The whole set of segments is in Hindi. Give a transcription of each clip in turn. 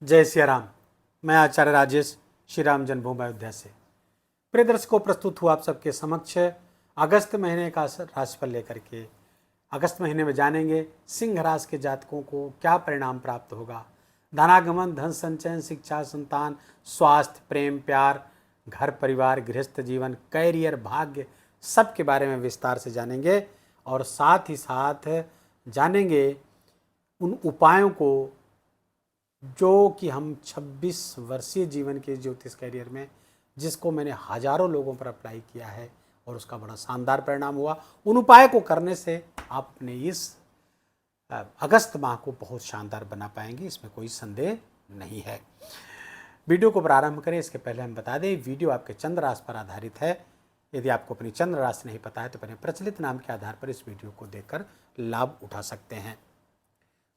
जय सिया राम। मैं आचार्य राजेश श्री राम जन्मभूमि अयोध्या से प्रिय दर्शकों प्रस्तुत हुआ आप सबके समक्ष अगस्त महीने का राशिफल लेकर के। अगस्त महीने में जानेंगे सिंह राशि के जातकों को क्या परिणाम प्राप्त होगा। धनागमन, धन संचयन, शिक्षा, संतान, स्वास्थ्य, प्रेम, प्यार, घर परिवार, गृहस्थ जीवन, कैरियर, भाग्य, सब के बारे में विस्तार से जानेंगे और साथ ही साथ जानेंगे उन उपायों को जो कि हम 26 वर्षीय जीवन के ज्योतिष कैरियर में जिसको मैंने हजारों लोगों पर अप्लाई किया है और उसका बड़ा शानदार परिणाम हुआ। उन उपाय को करने से आपने इस अगस्त माह को बहुत शानदार बना पाएंगे, इसमें कोई संदेह नहीं है। वीडियो को प्रारंभ करें इसके पहले हम बता दें वीडियो आपके चंद्र राशि पर आधारित है। यदि आपको अपनी चंद्र राशि नहीं पता है तो अपने प्रचलित नाम के आधार पर इस वीडियो को देखकर लाभ उठा सकते हैं।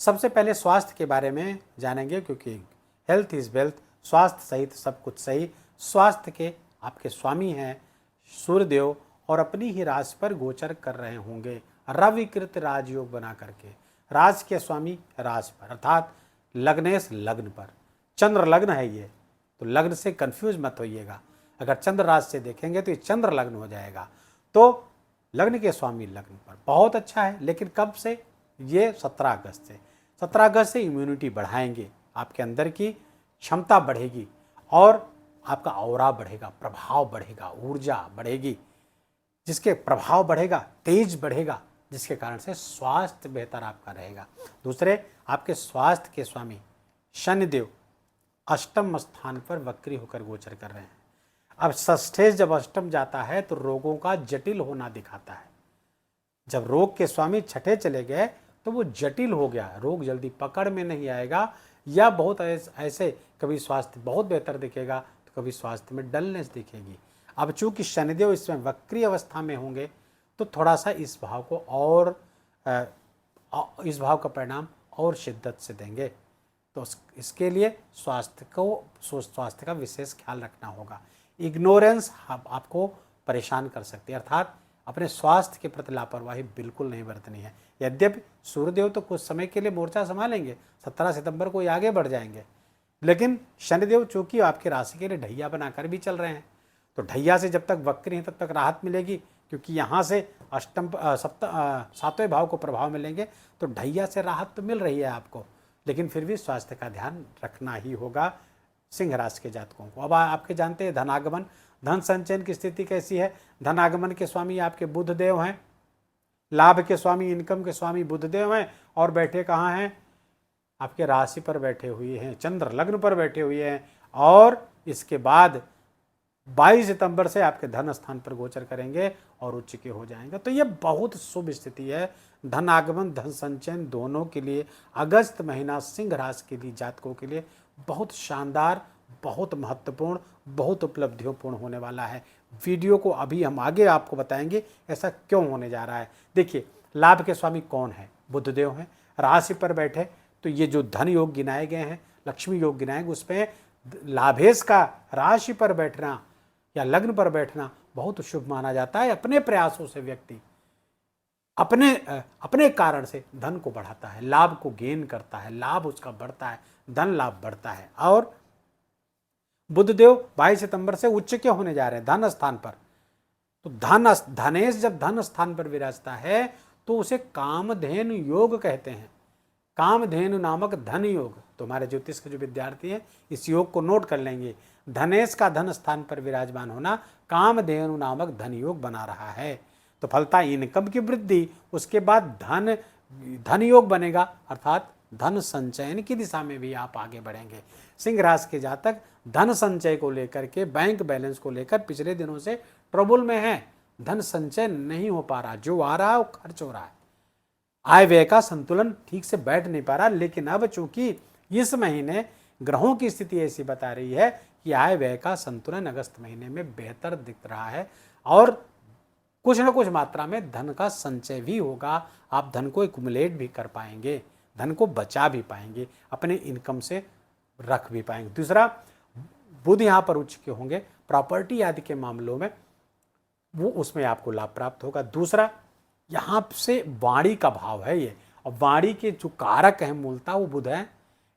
सबसे पहले स्वास्थ्य के बारे में जानेंगे क्योंकि हेल्थ इज वेल्थ, स्वास्थ्य सहित सब कुछ सही। स्वास्थ्य के आपके स्वामी हैं सूर्यदेव और अपनी ही राशि पर गोचर कर रहे होंगे रविकृत राजयोग बना करके। राज के स्वामी राशि पर अर्थात लग्नेश लग्न पर, चंद्र लग्न है ये, तो लग्न से कंफ्यूज मत होइएगा। अगर चंद्र राशि से देखेंगे तो ये चंद्र लग्न हो जाएगा। तो लग्न के स्वामी लग्न पर बहुत अच्छा है, लेकिन कब से? ये 17 अगस्त से। 17 अगस्त से इम्यूनिटी बढ़ाएंगे, आपके अंदर की क्षमता बढ़ेगी और आपका ऑरा बढ़ेगा, प्रभाव बढ़ेगा, ऊर्जा बढ़ेगी। जिसके प्रभाव बढ़ेगा, तेज बढ़ेगा, जिसके कारण से स्वास्थ्य बेहतर आपका रहेगा। दूसरे, आपके स्वास्थ्य के स्वामी शनिदेव अष्टम स्थान पर वक्री होकर गोचर कर रहे हैं। अब षष्ठेश जब अष्टम जाता है तो रोगों का जटिल होना दिखाता है। जब रोग के स्वामी छठे चले गए तो वो जटिल हो गया, रोग जल्दी पकड़ में नहीं आएगा या बहुत ऐसे कभी स्वास्थ्य बहुत बेहतर दिखेगा तो कभी स्वास्थ्य में डलनेस दिखेगी। अब चूंकि शनिदेव इसमें वक्री अवस्था में होंगे तो थोड़ा सा इस भाव को और इस भाव का परिणाम और शिद्दत से देंगे। तो इसके लिए स्वास्थ्य का विशेष ख्याल रखना होगा। इग्नोरेंस आपको परेशान कर सकती है, अर्थात अपने स्वास्थ्य के प्रति लापरवाही बिल्कुल नहीं बरतनी है। यद्यपि सूर्यदेव तो कुछ समय के लिए मोर्चा संभालेंगे, 17 सितंबर को ये आगे बढ़ जाएंगे, लेकिन शनिदेव चूंकि आपकी राशि के लिए ढैया बनाकर भी चल रहे हैं तो ढैया से जब तक वक्री हैं तब तक राहत मिलेगी, क्योंकि यहाँ से अष्टम सातवें भाव को प्रभाव मिलेंगे तो ढैया से राहत तो मिल रही है आपको, लेकिन फिर भी स्वास्थ्य का ध्यान रखना ही होगा सिंह राशि के जातकों को। अब आपके जानते हैं धनागमन, धन संचयन की स्थिति कैसी है। धनागमन के स्वामी आपके बुध देव हैं, लाभ के स्वामी इनकम के स्वामी बुध देव हैं और बैठे कहाँ हैं? आपके राशि पर बैठे हुए हैं, चंद्र लग्न पर बैठे हुए हैं और इसके बाद 22 सितंबर से आपके धन स्थान पर गोचर करेंगे और उच्च के हो जाएंगे। तो ये बहुत शुभ स्थिति है। धन आगमन, धन संचयन दोनों के लिए अगस्त महीना सिंह राशि के लिए जातकों के लिए बहुत शानदार, बहुत महत्वपूर्ण, बहुत उपलब्धियों होने वाला है। वीडियो को अभी हम आगे आपको बताएंगे ऐसा क्यों होने जा रहा है। देखिए, लाभ के स्वामी कौन है? बुधदेव हैं, राशि पर बैठे, तो ये जो धन योग गिनाए गए हैं, लक्ष्मी योग गिनाए गए, उसमें लाभेश का राशि पर बैठना या लग्न पर बैठना बहुत शुभ माना जाता है। अपने प्रयासों से व्यक्ति अपने कारण से धन को बढ़ाता है, लाभ को गेन करता है, लाभ उसका बढ़ता है, धन लाभ बढ़ता है। और बुधदेव 22 सितंबर से उच्च के होने जा रहे हैं धन स्थान पर। तो धनेश जब धन स्थान पर विराजता है तो उसे कामधेनु योग कहते हैं। कामधेनु नामक धन योग, तो हमारे ज्योतिष के जो विद्यार्थी हैं इस योग को नोट कर लेंगे। धनेश का धन स्थान पर विराजमान होना कामधेनु नामक धन योग बना रहा है। तो फलता इनकम की वृद्धि, उसके बाद धन योग बनेगा, अर्थात धन संचयन की दिशा में भी आप आगे बढ़ेंगे। सिंह राशि के जातक धन संचय को लेकर के, बैंक बैलेंस को लेकर पिछले दिनों से ट्रबल में है। धन संचय नहीं हो पा रहा, जो आ रहा है वो खर्च हो रहा है, आय व्यय का संतुलन ठीक से बैठ नहीं पा रहा। लेकिन अब चूंकि इस महीने ग्रहों की स्थिति ऐसी बता रही है कि आय व्यय का संतुलन अगस्त महीने में बेहतर दिख रहा है और कुछ न कुछ मात्रा में धन का संचय भी होगा। आप धन को एक्युमुलेट भी कर पाएंगे, धन को बचा भी पाएंगे, अपने इनकम से रख भी पाएंगे। दूसरा, बुध यहाँ पर उच्च के होंगे, प्रॉपर्टी आदि के मामलों में वो उसमें आपको लाभ प्राप्त होगा। दूसरा, यहाँ से वाणी का भाव है ये, और वाणी के जो कारक है मूलतः वो बुध है।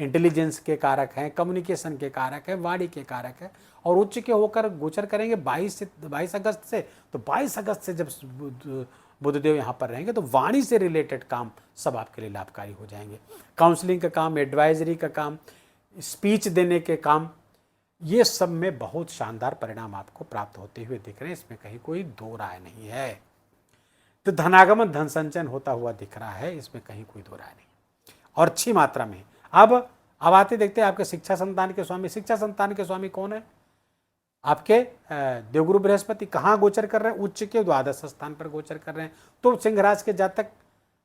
इंटेलिजेंस के कारक हैं, कम्युनिकेशन के कारक हैं, वाणी के कारक हैं। और उच्च के होकर गोचर करेंगे 22 अगस्त से। तो 22 अगस्त से जब बुधदेव यहाँ पर रहेंगे तो वाणी से रिलेटेड काम सब आपके लिए लाभकारी हो जाएंगे। काउंसलिंग का काम, एडवाइजरी का काम, स्पीच देने के काम, ये सब में बहुत शानदार परिणाम आपको प्राप्त होते हुए दिख रहे हैं, इसमें कहीं कोई दो राय नहीं है। तो धनागमन, धन संचयन होता हुआ दिख रहा है, इसमें कहीं कोई दो राय नहीं और अच्छी मात्रा में। अब आते देखते हैं आपके शिक्षा संतान के स्वामी। शिक्षा संतान के स्वामी कौन है? आपके देवगुरु बृहस्पति कहाँ गोचर कर रहे हैं? उच्च के द्वादश स्थान पर गोचर कर रहे हैं। तो सिंह राशि के जातक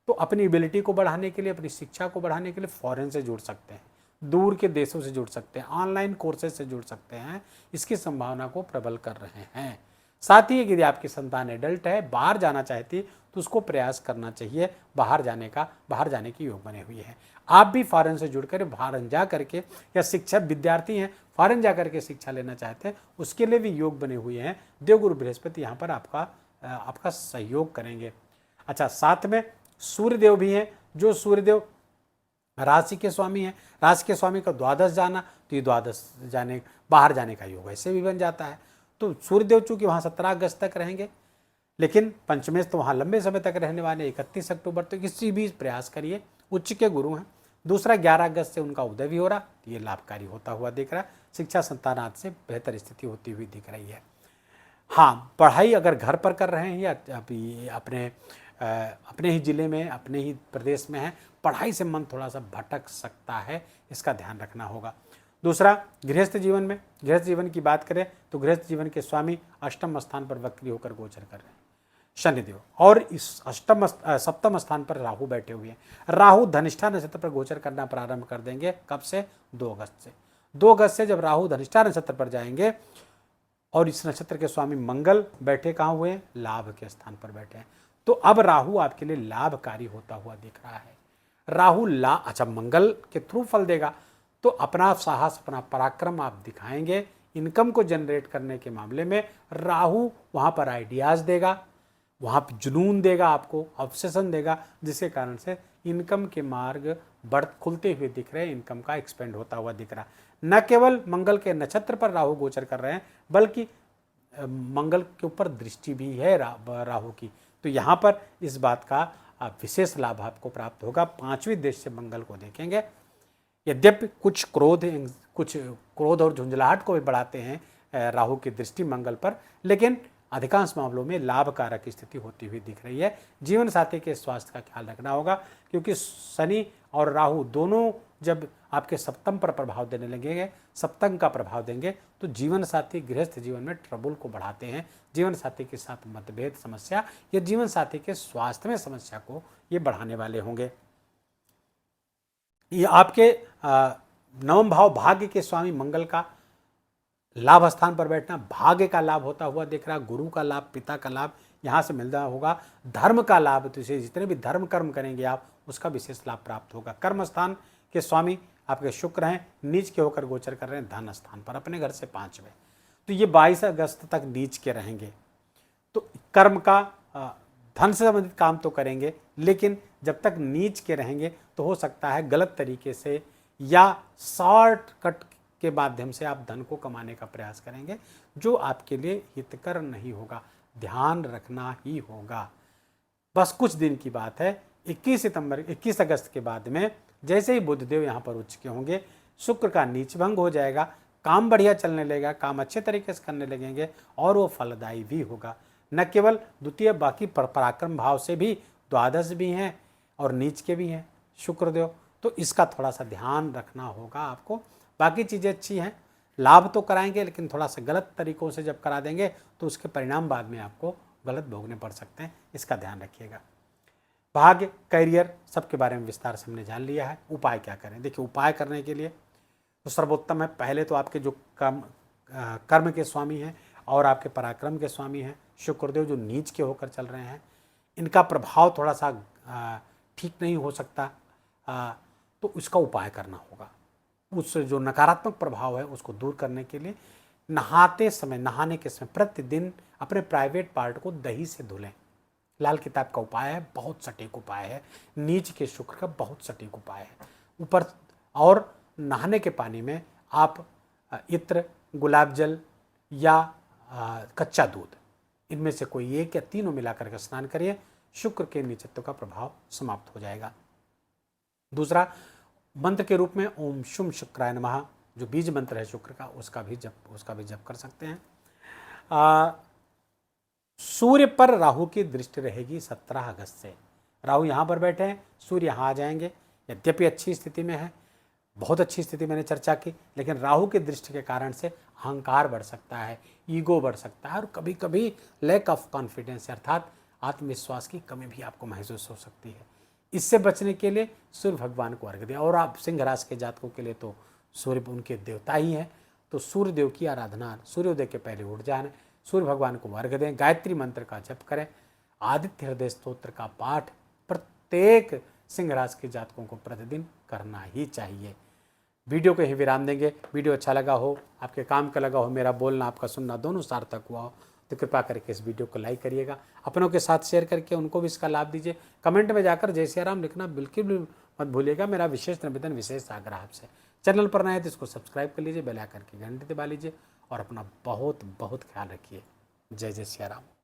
तो अपनी एबिलिटी को बढ़ाने के लिए, अपनी शिक्षा को बढ़ाने के लिए फॉरेन से जुड़ सकते हैं, दूर के देशों से जुड़ सकते हैं, ऑनलाइन कोर्सेज से जुड़ सकते हैं, इसकी संभावना को प्रबल कर रहे हैं। साथ ही यदि आपकी संतान एडल्ट है, बाहर जाना चाहती, तो उसको प्रयास करना चाहिए बाहर जाने की योग बने हुए हैं। आप भी फॉरेन से जुड़कर बाहर जा करके, या शिक्षा विद्यार्थी हैं फॉरेन जा करके शिक्षा लेना चाहते हैं, उसके लिए भी योग बने हुए हैं। देवगुरु बृहस्पति यहाँ पर आपका सहयोग करेंगे। अच्छा, साथ में सूर्यदेव भी हैं, जो सूर्यदेव राशि के स्वामी हैं। राशि के स्वामी का द्वादश जाना, तो ये द्वादश बाहर जाने का योग ऐसे भी बन जाता है। तो सूर्यदेव चूंकि वहाँ 17 अगस्त तक रहेंगे, लेकिन पंचमेश तो वहाँ लंबे समय तक रहने वाले 31 अक्टूबर तक। किसी भी प्रयास करिए, उच्च के गुरु हैं। दूसरा 11 अगस्त से उनका उदय भी हो रहा, तो ये लाभकारी होता हुआ दिख रहा है। शिक्षा संतान आज से बेहतर स्थिति होती हुई दिख रही है। हाँ, पढ़ाई अगर घर पर कर रहे हैं या अपने ही जिले में, अपने ही प्रदेश में है, पढ़ाई से मन थोड़ा सा भटक सकता है, इसका ध्यान रखना होगा। दूसरा, गृहस्थ जीवन में, गृहस्थ जीवन की बात करें तो गृहस्थ जीवन के स्वामी अष्टम स्थान पर वक्री होकर गोचर कर रहे हैं शनिदेव, और इस सप्तम स्थान पर राहु बैठे हुए हैं। राहु धनिष्ठा नक्षत्र पर गोचर करना प्रारंभ कर देंगे। कब से? 2 अगस्त से। 2 अगस्त से जब राहु धनिष्ठा नक्षत्र पर जाएंगे, और इस नक्षत्र के स्वामी मंगल बैठे कहाँ हुए हैं? लाभ के स्थान पर बैठे हैं। तो अब राहु आपके लिए लाभकारी होता हुआ दिख रहा है। राहु अच्छा, मंगल के थ्रू फल देगा, तो अपना साहस, अपना पराक्रम आप दिखाएंगे। इनकम को जनरेट करने के मामले में राहु वहाँ पर आइडियाज़ देगा, वहाँ पर जुनून देगा, आपको ऑब्सेशन देगा, जिसके कारण से इनकम के मार्ग खुलते हुए दिख रहे हैं, इनकम का एक्सपेंड होता हुआ दिख रहा है। न केवल मंगल के नक्षत्र पर राहु गोचर कर रहे हैं, बल्कि मंगल के ऊपर दृष्टि भी है राहु की। तो यहाँ पर इस बात का विशेष लाभ आपको प्राप्त होगा। 5वीं दृष्टि से मंगल को देखेंगे। यद्यपि कुछ क्रोध और झुंझलाहट को भी बढ़ाते हैं राहु की दृष्टि मंगल पर, लेकिन अधिकांश मामलों में लाभकारक स्थिति होती हुई दिख रही है। जीवन साथी के स्वास्थ्य का ख्याल रखना होगा, क्योंकि शनि और राहु दोनों जब आपके सप्तम पर प्रभाव देने लगेंगे, सप्तम का प्रभाव देंगे, तो जीवन साथी गृहस्थ जीवन में ट्रबल को बढ़ाते हैं। जीवन साथी के साथ मतभेद, समस्या, या जीवन साथी के स्वास्थ्य में समस्या को ये बढ़ाने वाले होंगे। ये आपके नवम भाव भाग्य के स्वामी मंगल का लाभ स्थान पर बैठना भाग्य का लाभ होता हुआ दिख रहा। गुरु का लाभ, पिता का लाभ यहाँ से मिलता होगा। धर्म का लाभ, तो इसे जितने भी धर्म कर्म करेंगे आप, उसका विशेष लाभ प्राप्त होगा। कर्म स्थान के स्वामी आपके शुक्र हैं, नीच के होकर गोचर कर रहे हैं धन स्थान पर, अपने घर से 5वें। तो ये 22 अगस्त तक नीच के रहेंगे। तो कर्म का, धन से संबंधित काम तो करेंगे, लेकिन जब तक नीच के रहेंगे तो हो सकता है गलत तरीके से या शॉर्टकट के माध्यम से आप धन को कमाने का प्रयास करेंगे, जो आपके लिए हितकर नहीं होगा। ध्यान रखना ही होगा। बस कुछ दिन की बात है। 21 अगस्त के बाद में जैसे ही बुधदेव यहाँ पर उच्च के होंगे, शुक्र का नीच भंग हो जाएगा, काम बढ़िया चलने लगेगा, काम अच्छे तरीके से करने लगेंगे, और वो फलदायी भी होगा। न केवल द्वितीय, बाकी पराक्रम भाव से भी द्वादश भी हैं और नीच के भी हैं शुक्रदेव। तो इसका थोड़ा सा ध्यान रखना होगा आपको। बाकी चीज़ें अच्छी हैं, लाभ तो कराएंगे, लेकिन थोड़ा सा गलत तरीक़ों से जब करा देंगे तो उसके परिणाम बाद में आपको गलत भोगने पड़ सकते हैं, इसका ध्यान रखिएगा। भाग्य, करियर, सबके बारे में विस्तार से हमने जान लिया है। उपाय क्या करें? देखिए, उपाय करने के लिए तो सर्वोत्तम है, पहले तो आपके जो कर्म के स्वामी हैं और आपके पराक्रम के स्वामी हैं शुक्रदेव, जो नीच के होकर चल रहे हैं, इनका प्रभाव थोड़ा सा ठीक नहीं हो सकता, तो इसका उपाय करना होगा। उस जो नकारात्मक प्रभाव है उसको दूर करने के लिए नहाने के समय प्रतिदिन अपने प्राइवेट पार्ट को दही से धुलें। लाल किताब का उपाय है, बहुत सटीक उपाय है। नीच के शुक्र का बहुत सटीक उपाय है। ऊपर और नहाने के पानी में आप इत्र, गुलाब जल या कच्चा दूध, इनमें से कोई एक या तीनों मिलाकर के स्नान करिए, शुक्र के नीचत्व का प्रभाव समाप्त हो जाएगा। दूसरा, मंत्र के रूप में ओम शुम शुक्राय नमः, जो बीज मंत्र है शुक्र का, उसका भी जप कर सकते हैं। सूर्य पर राहु की दृष्टि रहेगी 17 अगस्त से। राहु यहाँ पर बैठे हैं, सूर्य यहाँ आ जाएंगे। यद्यपि अच्छी स्थिति में है, बहुत अच्छी स्थिति मैंने चर्चा की, लेकिन राहु की दृष्टि के कारण से अहंकार बढ़ सकता है, ईगो बढ़ सकता है, और कभी कभी लैक ऑफ कॉन्फिडेंस अर्थात आत्मविश्वास की कमी भी आपको महसूस हो सकती है। इससे बचने के लिए सूर्य भगवान को अर्घ्य दें। और आप सिंह राशि के जातकों के लिए तो सूर्य उनके देवता ही हैं, तो सूर्य देव की आराधना सूर्योदय के पहले उठ जाने, सूर्य भगवान को अर्घ्य दें, गायत्री मंत्र का जप करें, आदित्य हृदय स्तोत्र का पाठ प्रत्येक सिंह राशि के जातकों को प्रतिदिन करना ही चाहिए। वीडियो को ही विराम देंगे। वीडियो अच्छा लगा हो, आपके काम का लगा हो, मेरा बोलना आपका सुनना दोनों सार्थक हुआ हो, तो कृपा करके इस वीडियो को लाइक करिएगा, अपनों के साथ शेयर करके उनको भी इसका लाभ दीजिए। कमेंट में जाकर जय सिया राम लिखना बिल्कुल भी मत भूलिएगा, मेरा विशेष निवेदन, विशेष आग्रह आपसे। चैनल पर नए हैं तो इसको सब्सक्राइब कर लीजिए, बेल आइकन की घंटी दबा लीजिए और अपना बहुत बहुत ख्याल रखिए। जय जय सिया राम।